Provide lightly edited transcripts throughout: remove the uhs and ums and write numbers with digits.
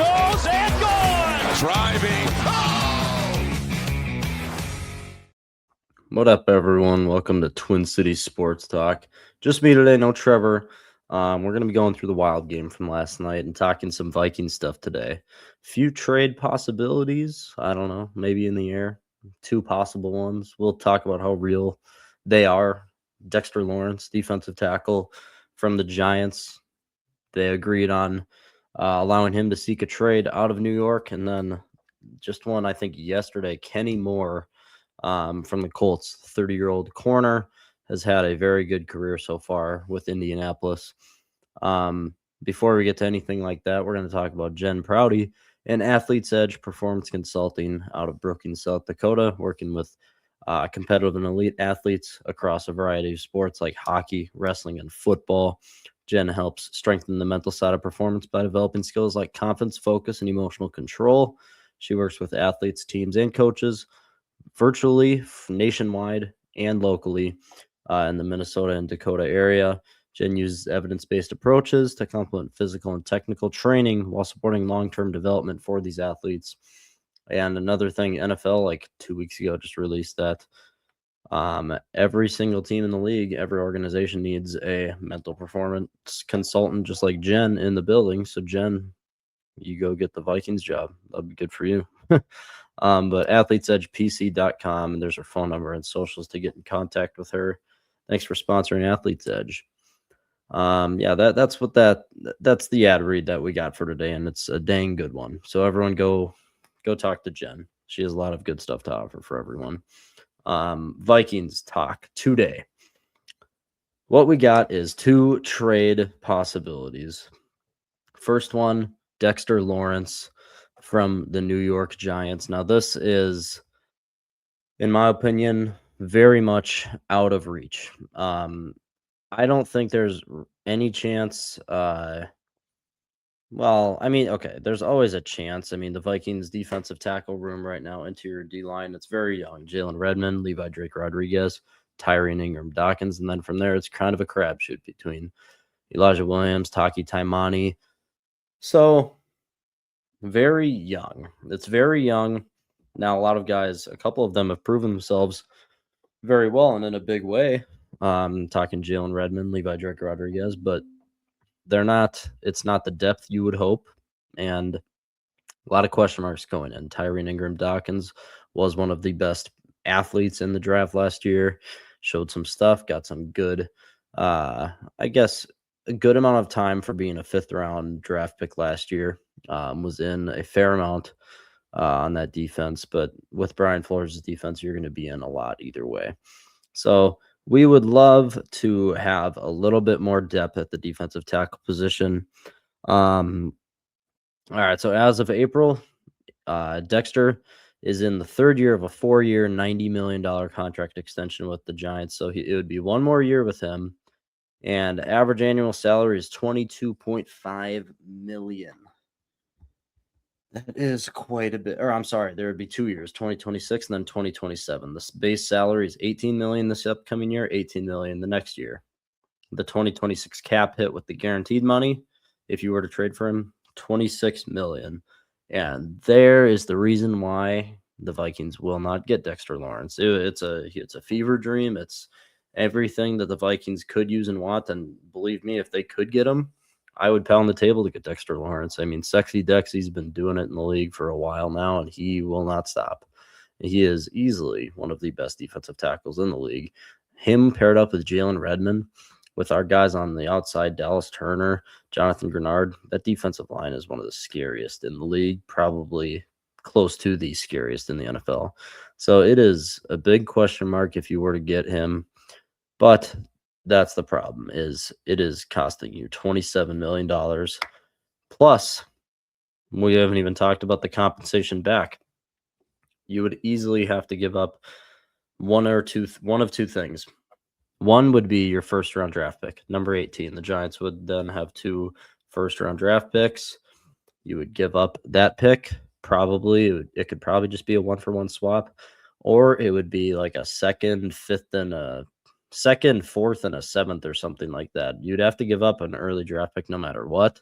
goes and gone. Driving. What up, everyone? Welcome to Twin City Sports Talk. Just me today, no Trevor. We're going to be going through the wild game from last night and talking some Viking stuff today. Few trade possibilities. I don't know, maybe in the air. Two possible ones. We'll talk about how real they are. Dexter Lawrance, defensive tackle from the Giants. They agreed on allowing him to seek a trade out of New York. And then just one, I think, yesterday, Kenny Moore from the Colts, 30-year-old corner, has had a very good career so far with Indianapolis. Before we get to anything like that, we're going to talk about Jen Prouty and Athletes Edge Performance Consulting out of Brookings, South Dakota, working with competitive and elite athletes across a variety of sports like hockey, wrestling, and football. Jen helps strengthen the mental side of performance by developing skills like confidence, focus, and emotional control. She works with athletes, teams, and coaches virtually, nationwide, and locally in the Minnesota and Dakota area. Jen uses evidence-based approaches to complement physical and technical training while supporting long-term development for these athletes. And another thing, NFL, like 2 weeks ago, just released that every single team in the league, every organization needs a mental performance consultant, just like Jen, in the building. So, Jen, you go get the Vikings job. That'll be good for you. But athletesedgepc.com, and there's her phone number and socials to get in contact with her. Thanks for sponsoring Athletes Edge. That's the ad read that we got for today, and it's a dang good one. So everyone go talk to Jen. She has a lot of good stuff to offer for everyone. Vikings talk today. What we got is two trade possibilities. First one, Dexter Lawrence from the New York Giants. Now, this is, in my opinion, very much out of reach. I don't think there's any chance. There's always a chance. I mean, the Vikings defensive tackle room right now, interior D-line, it's very young. Jalen Redmond, Levi Drake Rodriguez, Tyree Ingram Dawkins, and then from there, it's kind of a crapshoot between Elijah Williams, Taki Taimani. So, very young. It's very young. Now, a lot of guys, a couple of them have proven themselves very well and in a big way. Talking Jalen Redmond, Levi Drake Rodriguez, but it's not the depth you would hope. And a lot of question marks going in. Tyree Ingram Dawkins was one of the best athletes in the draft last year, showed some stuff, got some good, a good amount of time for being a 5th round draft pick last year. Was in a fair amount on that defense, but with Brian Flores' defense, you're going to be in a lot either way. So we would love to have a little bit more depth at the defensive tackle position. All right, so as of April, Dexter is in the 3rd year of a 4-year, $90 million contract extension with the Giants. So it would be one more year with him, and average annual salary is $22.5 million. That is quite a bit. Or I'm sorry, there would be 2 years, 2026 and then 2027. The base salary is $18 million this upcoming year, $18 million the next year. The 2026 cap hit with the guaranteed money, if you were to trade for him, $26 million. And there is the reason why the Vikings will not get Dexter Lawrence. It's a fever dream. It's everything that the Vikings could use and want. And believe me, if they could get him, I would pound the table to get Dexter Lawrence. I mean, Sexy Dexy's been doing it in the league for a while now, and he will not stop. He is easily one of the best defensive tackles in the league. Him paired up with Jalen Redmond, with our guys on the outside, Dallas Turner, Jonathan Grenard, that defensive line is one of the scariest in the league, probably close to the scariest in the NFL. So it is a big question mark if you were to get him, but that's the problem, is it is costing you $27 million. Plus, we haven't even talked about the compensation back. You would easily have to give up one of two things. One would be your 1st-round draft pick, number 18. The Giants would then have 2 first-round draft picks. You would give up that pick. Probably, it could probably just be a 1-for-1 swap, or it would be like a 2nd, 5th, and a 2nd, 4th, and a 7th or something like that. You'd have to give up an early draft pick no matter what.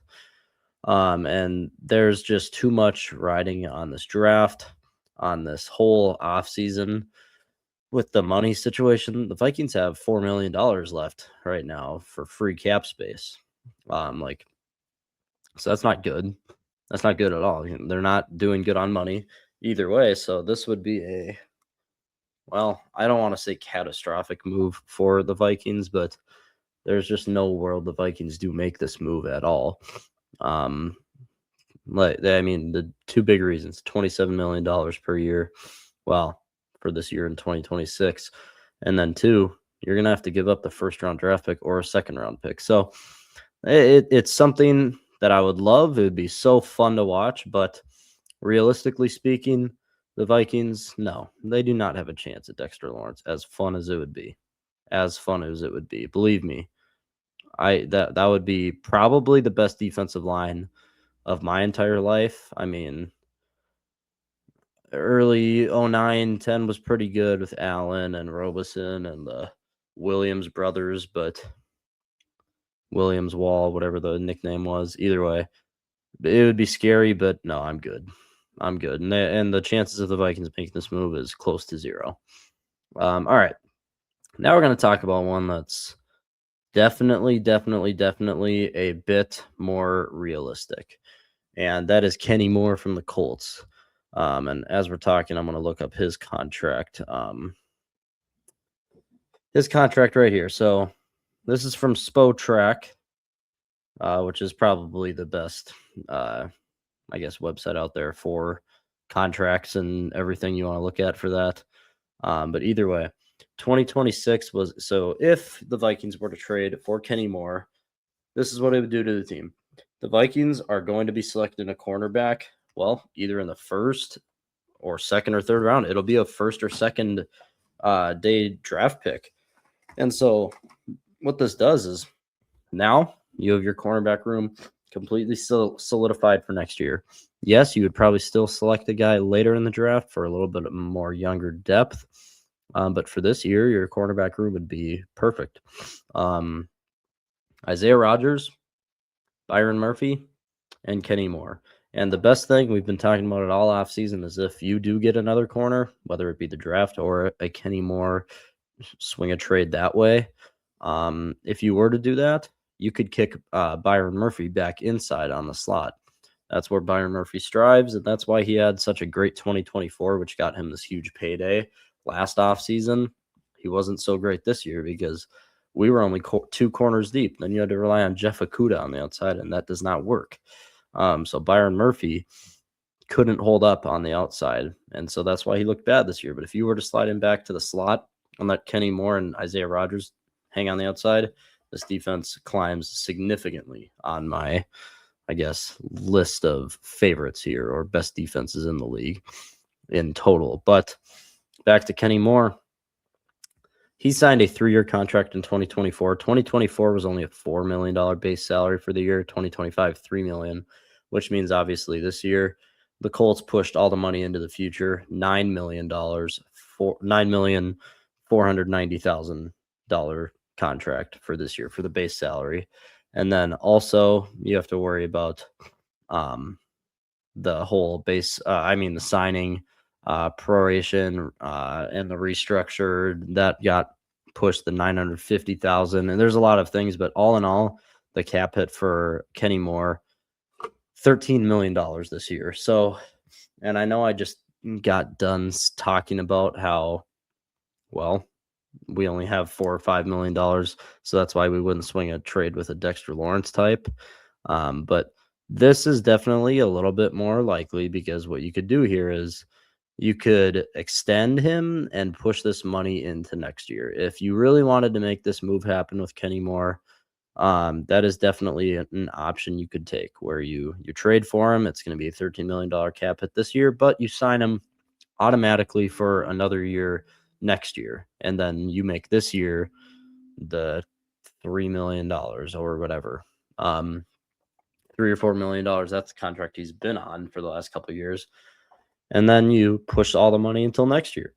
And there's just too much riding on this draft, on this whole offseason. With the money situation, the Vikings have $4 million left right now for free cap space. Like, so that's not good. That's not good at all. They're not doing good on money either way. So this would be well, I don't want to say catastrophic move for the Vikings, but there's just no world the Vikings do make this move at all. The two big reasons: $27 million per year. Well, for this year in 2026, and then two, you're gonna have to give up the first round draft pick or a second round pick. So it's something that I would love. It would be so fun to watch, but realistically speaking, the Vikings, no, they do not have a chance at Dexter Lawrence. As fun as it would be, believe me, that would be probably the best defensive line of my entire life. I mean, early 09, 10 was pretty good with Allen and Robeson and the Williams brothers, but Williams Wall, whatever the nickname was, either way, it would be scary, but no, I'm good. And the chances of the Vikings making this move is close to zero. All right. Now we're going to talk about one that's definitely a bit more realistic. And that is Kenny Moore from the Colts. And as we're talking, I'm going to look up his contract. His contract right here. So this is from Spotrac, which is probably the best, website out there for contracts and everything you want to look at for that. But either way, 2026 was, so if the Vikings were to trade for Kenny Moore, this is what it would do to the team. The Vikings are going to be selecting a cornerback, well, either in the first or second or third round. It'll be a first or second day draft pick. And so what this does is now you have your cornerback room completely solidified for next year. Yes, you would probably still select a guy later in the draft for a little bit more younger depth. But for this year, your cornerback room would be perfect. Isaiah Rodgers, Byron Murphy, and Kenny Moore. And the best thing, we've been talking about it all offseason, is if you do get another corner, whether it be the draft or a Kenny Moore, swing a trade that way. If you were to do that, you could kick Byron Murphy back inside on the slot. That's where Byron Murphy strives, and that's why he had such a great 2024, which got him this huge payday last offseason. He wasn't so great this year because we were only two corners deep. Then you had to rely on Jeff Okudah on the outside, and that does not work. So Byron Murphy couldn't hold up on the outside, and so that's why he looked bad this year. But if you were to slide him back to the slot and let Kenny Moore and Isaiah Rodgers hang on the outside, this defense climbs significantly on my, list of favorites here, or best defenses in the league in total. But back to Kenny Moore. He signed a 3-year contract in 2024. 2024 was only a $4 million base salary for the year. 2025, $3 million, which means obviously this year the Colts pushed all the money into the future. $9 million, $9,490,000 contract for this year for the base salary. And then also you have to worry about the whole the signing, proration, and the restructure that got pushed the $950,000. And there's a lot of things, but all in all, the cap hit for Kenny Moore, $13 million this year. So, and I know I just got done talking about how, well, we only have $4 or $5 million, so that's why we wouldn't swing a trade with a Dexter Lawrence type. But this is definitely a little bit more likely, because what you could do here is you could extend him and push this money into next year. If you really wanted to make this move happen with Kenny Moore, that is definitely an option you could take, where you trade for him. It's going to be a $13 million cap hit this year, but you sign him automatically for another year next year, and then you make this year the $3 million or whatever, $3 or $4 million. That's the contract he's been on for the last couple of years, and then you push all the money until next year.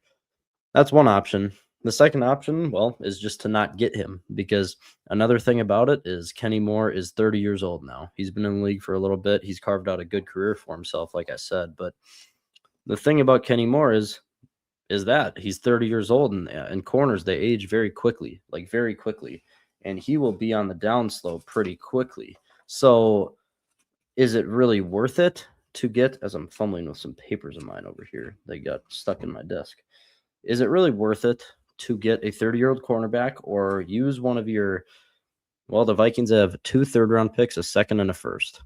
That's one option. The second option, well, is just to not get him, because another thing about it is Kenny Moore is 30 years old now. He's been in the league for a little bit. He's carved out a good career for himself, like I said. But the thing about Kenny Moore is that he's 30 years old, and corners, they age very quickly, like very quickly, and he will be on the downslope pretty quickly. So is it really worth it to get, as I'm fumbling with some papers of mine over here, they got stuck in my desk. Is it really worth it to get a 30-year-old cornerback, or use one of your, well, the Vikings have 2 third-round picks, a second and a first.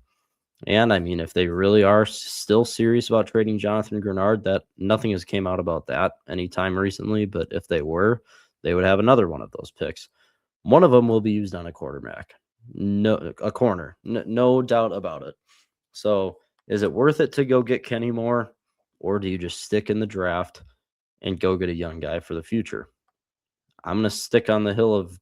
And I mean, if they really are still serious about trading Jonathan Grenard, that nothing has came out about that anytime recently, but if they were, they would have another one of those picks. One of them will be used on a quarterback, a corner, no doubt about it. So is it worth it to go get Kenny Moore, or do you just stick in the draft and go get a young guy for the future? I'm going to stick on the hill of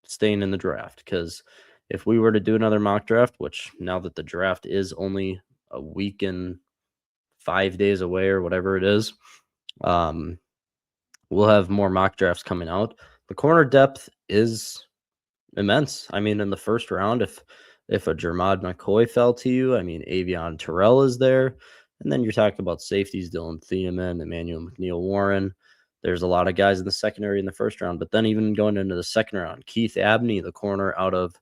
staying in the draft, because if we were to do another mock draft, which now that the draft is only a week and 5 days away or whatever it is, we'll have more mock drafts coming out. The corner depth is immense. I mean, in the first round, if a Jermod McCoy fell to you, I mean, Avion Terrell is there. And then you're talking about safeties, Dylan Thiemann, Emmanuel McNeil-Warren. There's a lot of guys in the secondary in the first round. But then even going into the second round, Keith Abney, the corner out of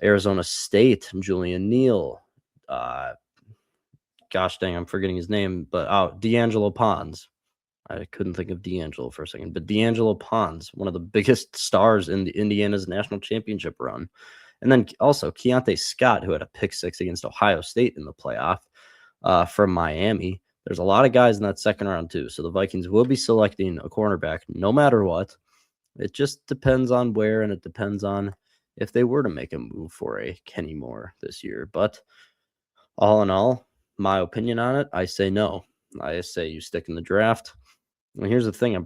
Arizona State, Julian Neal, gosh dang, I'm forgetting his name, but D'Angelo Pons. I couldn't think of D'Angelo for a second, but D'Angelo Pons, one of the biggest stars in the Indiana's national championship run. And then also Keontae Scott, who had a pick six against Ohio State in the playoff from Miami. There's a lot of guys in that second round too. So the Vikings will be selecting a cornerback no matter what. It just depends on where, and it depends on if they were to make a move for a Kenny Moore this year. But all in all, my opinion on it, I say no. I say you stick in the draft. And here's the thing,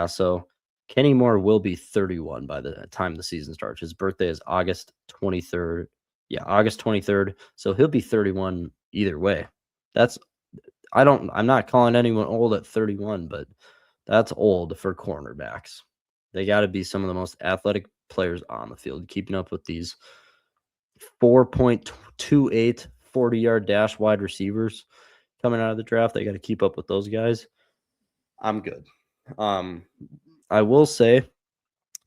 so Kenny Moore will be 31 by the time the season starts. His birthday is August 23rd. Yeah, August 23rd. So he'll be 31 either way. I'm not calling anyone old at 31, but that's old for cornerbacks. They got to be some of the most athletic players on the field, keeping up with these 4.28 40-yard dash wide receivers coming out of the draft. They got to keep up with those guys. I'm good. I will say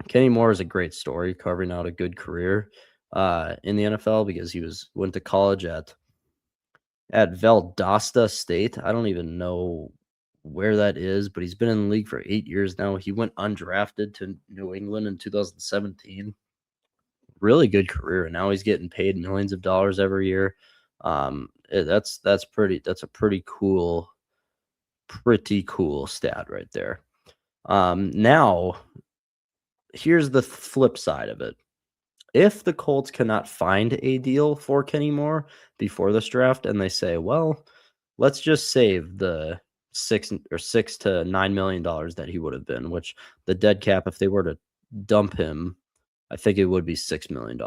Kenny Moore is a great story, carving out a good career in the NFL, because he went to college at Valdosta State. I don't even know where that is, but he's been in the league for 8 years now. He went undrafted to New England in 2017. Really good career, and now he's getting paid millions of dollars every year. That's a pretty cool stat right there. Now, here's the flip side of it. If the Colts cannot find a deal for Kenny Moore before this draft, and they say, well, let's just save the $6 to $9 million that he would have been, which the dead cap, if they were to dump him, I think it would be $6 million.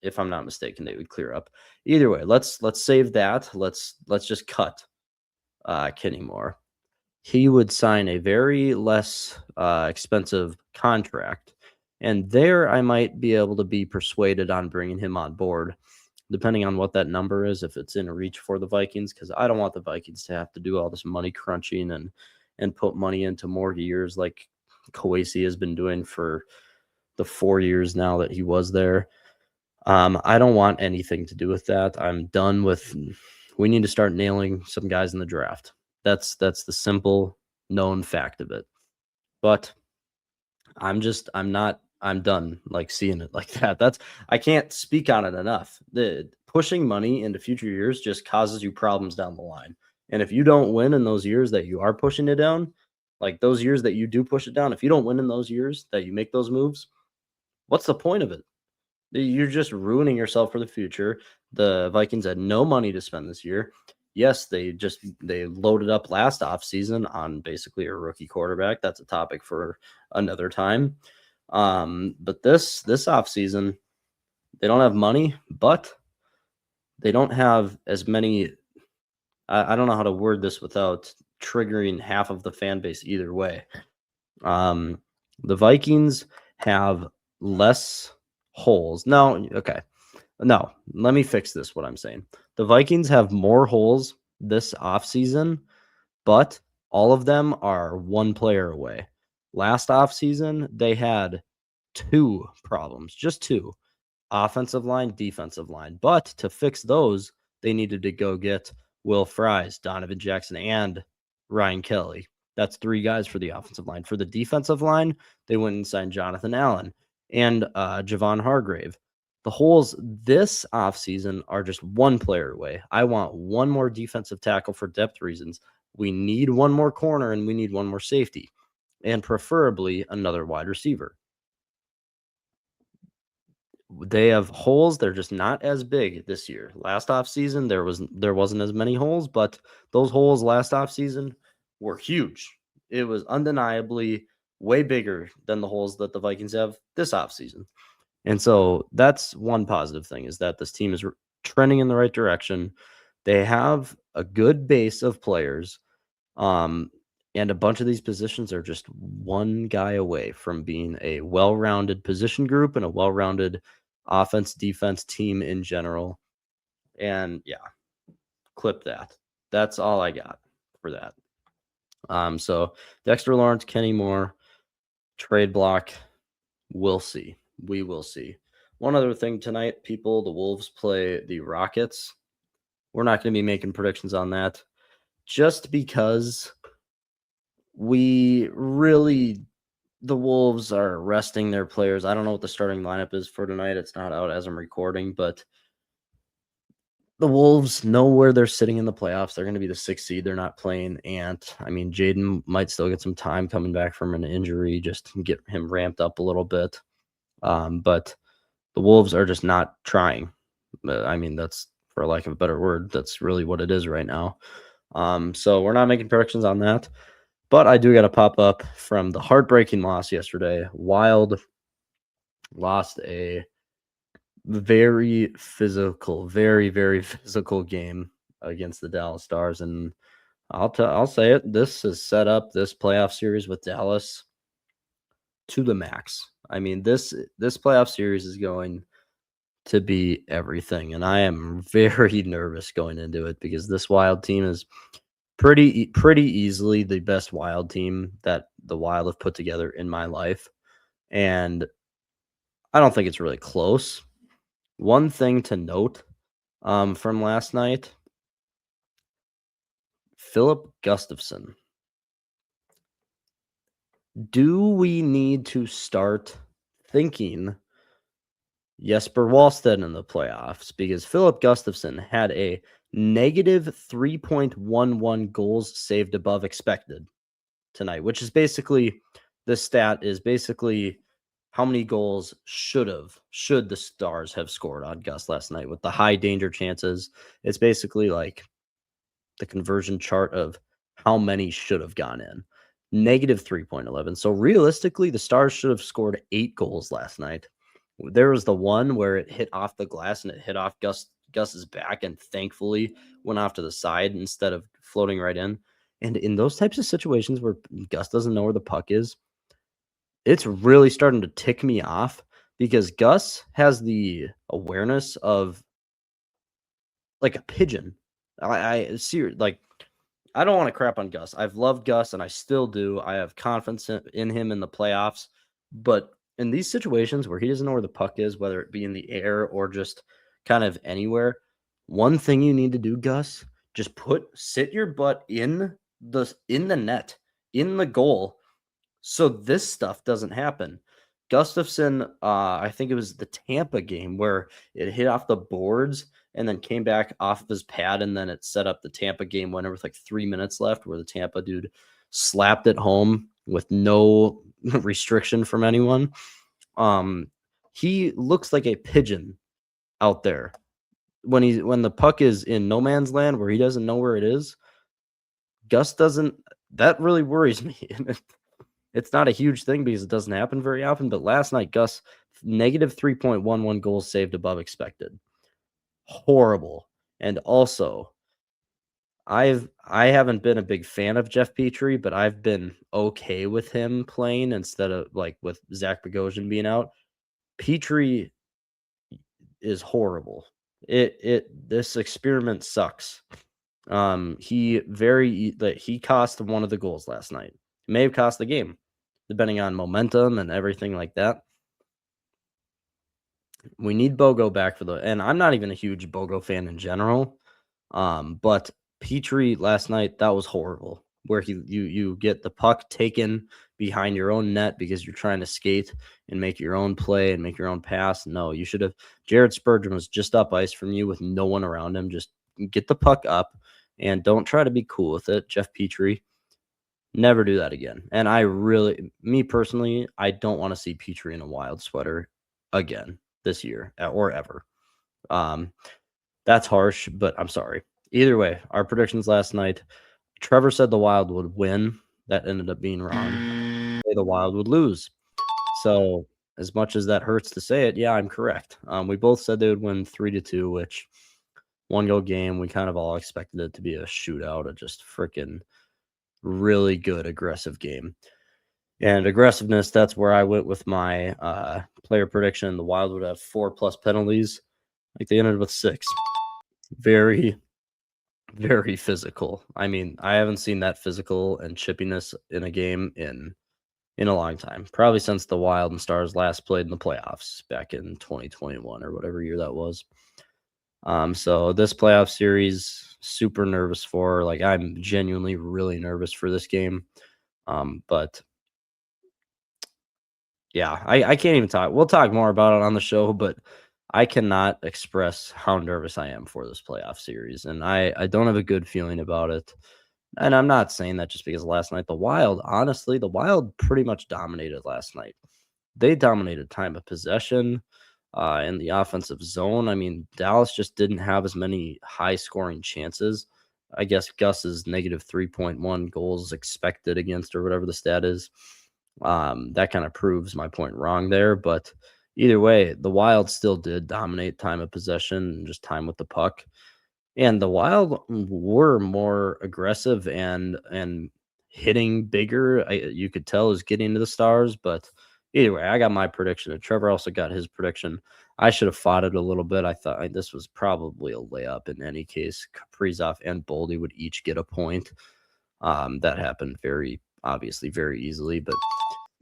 If I'm not mistaken, they would clear up. Either way, let's save that. Let's just cut Kenny Moore. He would sign a very less expensive contract. And there I might be able to be persuaded on bringing him on board, depending on what that number is, if it's in reach for the Vikings, because I don't want the Vikings to have to do all this money crunching and put money into more years like Kawasi has been doing for the 4 years now that he was there. I don't want anything to do with that. I'm done with. We need to start nailing some guys in the draft. That's the simple known fact of it. But I'm done like seeing it like that. I can't speak on it enough. The pushing money into future years just causes you problems down the line. And if you don't win in those years that you are pushing it down, like those years that you do push it down, if you don't win in those years that you make those moves, what's the point of it? You're just ruining yourself for the future. The Vikings had no money to spend this year. Yes, they loaded up last offseason on basically a rookie quarterback. That's a topic for another time. But this offseason, they don't have money, but they don't have as many. I don't know how to word this without triggering half of the fan base either way. The Vikings have less holes. No, okay. No, let me fix this, what I'm saying. The Vikings have more holes this offseason, but all of them are one player away. Last offseason, they had two problems, just two: offensive line, defensive line. But to fix those, they needed to go get Will Fries, Donovan Jackson, and Ryan Kelly. That's three guys for the offensive line. For the defensive line, they went and signed Jonathan Allen and Javon Hargrave. The holes this offseason are just one player away. I want one more defensive tackle for depth reasons. We need one more corner and we need one more safety, and preferably another wide receiver. They have holes. They're just not as big this year. Last offseason, there wasn't as many holes, but those holes last offseason were huge. It was undeniably way bigger than the holes that the Vikings have this offseason. And so that's one positive thing, is that this team is trending in the right direction. They have a good base of players. And a bunch of these positions are just one guy away from being a well-rounded position group and a well-rounded offense, defense team in general. And yeah, clip that. That's all I got for that. So Dexter Lawrence, Kenny Moore, trade block. We'll see. We will see. One other thing tonight, people, the Wolves play the Rockets. We're not going to be making predictions on that just because the Wolves are resting their players. I don't know what the starting lineup is for tonight. It's not out as I'm recording, but the Wolves know where they're sitting in the playoffs. They're going to be the 6th seed. They're not playing Ant. I mean, Jaden might still get some time coming back from an injury, just to get him ramped up a little bit. But the Wolves are just not trying. I mean, that's, for lack of a better word, that's really what it is right now. So we're not making predictions on that. But I do got to pop up from the heartbreaking loss yesterday. Wild lost a very physical, very, very physical game against the Dallas Stars. And I'll say it, this has set up this playoff series with Dallas to the max. I mean, this playoff series is going to be everything. And I am very nervous going into it because this Wild team is pretty easily the best Wild team that the Wild have put together in my life. And I don't think it's really close. One thing to note from last night, Philip Gustafson. Do we need to start thinking Jesper Wallstedt in the playoffs? Because Philip Gustafson had a negative 3.11 goals saved above expected tonight, which is basically, this stat is basically how many goals should the Stars have scored on Gus last night with the high danger chances. It's basically like the conversion chart of how many should have gone in. Negative 3.11. So realistically, the Stars should have scored 8 goals last night. There was the one where it hit off the glass and it hit off Gus's back and thankfully went off to the side instead of floating right in. And in those types of situations where Gus doesn't know where the puck is, it's really starting to tick me off because Gus has the awareness of like a pigeon. I see, like, I don't want to crap on Gus. I've loved Gus and I still do. I have confidence in him in the playoffs. But in these situations where he doesn't know where the puck is, whether it be in the air or just kind of anywhere, one thing you need to do, Gus, just sit your butt in the net, in the goal, so this stuff doesn't happen. Gustafson, I think it was the Tampa game where it hit off the boards and then came back off of his pad, and then it set up the Tampa game winner with like 3 minutes left, where the Tampa dude slapped it home with no restriction from anyone. He looks like a pigeon out there when the puck is in no man's land where he doesn't know where it is. Gus doesn't. That really worries me. It's not a huge thing because it doesn't happen very often. But last night, Gus, negative 3.11 goals saved above expected. Horrible. And also, I haven't been a big fan of Jeff Petrie, but I've been okay with him playing instead of like with Zach Bogosian being out. Petrie is horrible. This experiment sucks. He cost one of the goals last night. May have cost the game, depending on momentum and everything like that. We need Bogo back and I'm not even a huge Bogo fan in general. But Petrie last night, that was horrible. Where you get the puck taken behind your own net because you're trying to skate and make your own play and make your own pass. No, you should have. Jared Spurgeon was just up ice from you with no one around him. Just get the puck up and don't try to be cool with it. Jeff Petrie, never do that again. And me personally, I don't want to see Petrie in a Wild sweater again this year or ever. That's harsh, but I'm sorry. Either way, our predictions last night, Trevor said the Wild would win. That ended up being wrong. The Wild would lose. So as much as that hurts to say it, yeah, I'm correct. We both said they would win 3-2, which one-goal game. We kind of all expected it to be a shootout, a just freaking really good aggressive game. And aggressiveness, that's where I went with my player prediction. The Wild would have 4+ penalties. Like they ended with 6. Very, very physical. I mean, I haven't seen that physical and chippiness in a game in a long time. Probably since the Wild and Stars last played in the playoffs back in 2021 or whatever year that was. So this playoff series, super nervous for. Like I'm genuinely really nervous for this game. But yeah, I can't even talk. We'll talk more about it on the show, but I cannot express how nervous I am for this playoff series. And I don't have a good feeling about it. And I'm not saying that just because last night, honestly, the Wild pretty much dominated last night. They dominated time of possession in the offensive zone. I mean, Dallas just didn't have as many high scoring chances. I guess Gus's negative 3.1 goals expected against or whatever the stat is. That kind of proves my point wrong there. But either way, the Wild still did dominate time of possession and just time with the puck. And the Wild were more aggressive and hitting bigger. You could tell is getting to the Stars, but either way, I got my prediction, and Trevor also got his prediction. I should have fought it a little bit. I thought this was probably a layup in any case. Kaprizov and Boldy would each get a point. That happened very easily, but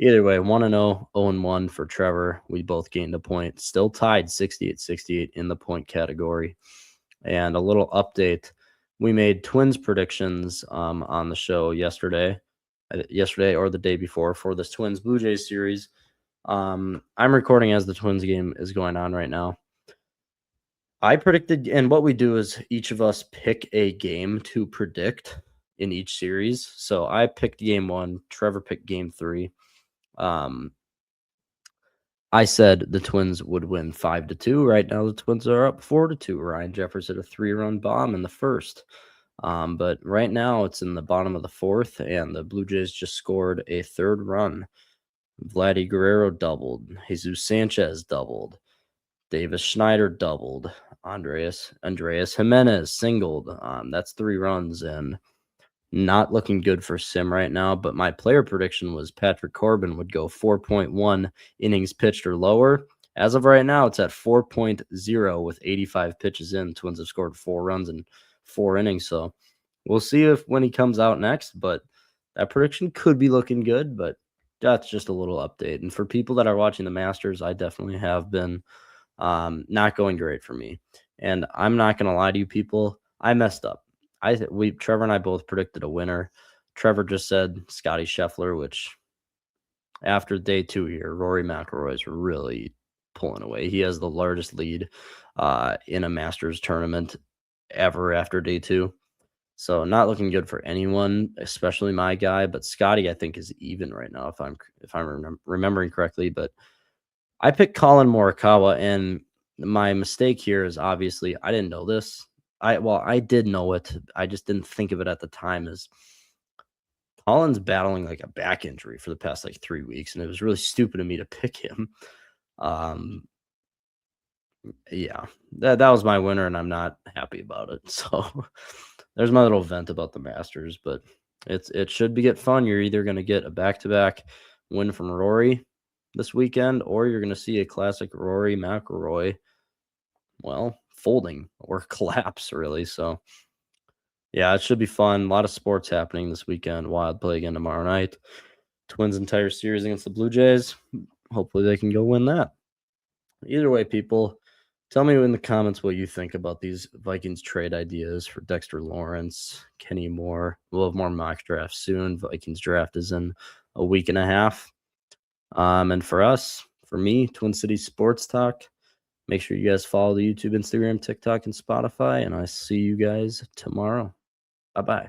either way, 1-0, 0-1 for Trevor. We both gained a point. Still tied 68-68 in the point category. And a little update. We made Twins predictions on the show yesterday or the day before for this Twins Blue Jays series. I'm recording as the Twins game is going on right now. I predicted, and what we do is each of us pick a game to predict in each series. So I picked game 1. Trevor picked game 3. I said the Twins would win 5-2. Right now, the Twins are up 4-2. Ryan Jeffers hit a 3-run bomb in the first. But right now, it's in the bottom of the 4th, and the Blue Jays just scored a 3rd run. Vladdy Guerrero doubled. Jesus Sanchez doubled. Davis Schneider doubled. Andreas Jimenez singled. That's 3 runs, and not looking good for Sim right now, but my player prediction was Patrick Corbin would go 4.1 innings pitched or lower. As of right now, it's at 4.0 with 85 pitches in. Twins have scored 4 runs in 4 innings, so we'll see when he comes out next, but that prediction could be looking good, but that's just a little update. And for people that are watching the Masters, I definitely have been not going great for me. And I'm not going to lie to you people, I messed up. Trevor and I both predicted a winner. Trevor just said Scotty Scheffler, which after day 2 here, Rory McIlroy is really pulling away. He has the largest lead in a Masters tournament ever after day 2. So not looking good for anyone, especially my guy. But Scotty, I think, is even right now if I'm remembering correctly. But I picked Colin Morikawa, and my mistake here is obviously I didn't know this. I did know it. I just didn't think of it at the time. As Colin's battling like a back injury for the past like 3 weeks, and it was really stupid of me to pick him. Yeah, that was my winner, and I'm not happy about it. So there's my little vent about the Masters, but it should get fun. You're either going to get a back-to-back win from Rory this weekend, or you're going to see a classic Rory McIlroy, well, folding or collapse, really. So, yeah, it should be fun. A lot of sports happening this weekend. Wild play again tomorrow night. Twins entire series against the Blue Jays. Hopefully they can go win that. Either way, people, tell me in the comments what you think about these Vikings trade ideas for Dexter Lawrence, Kenny Moore. We'll have more mock drafts soon. Vikings draft is in a week and a half. And for us, for me, Twin City Sports Talk, make sure you guys follow the YouTube, Instagram, TikTok, and Spotify. And I see you guys tomorrow. Bye-bye.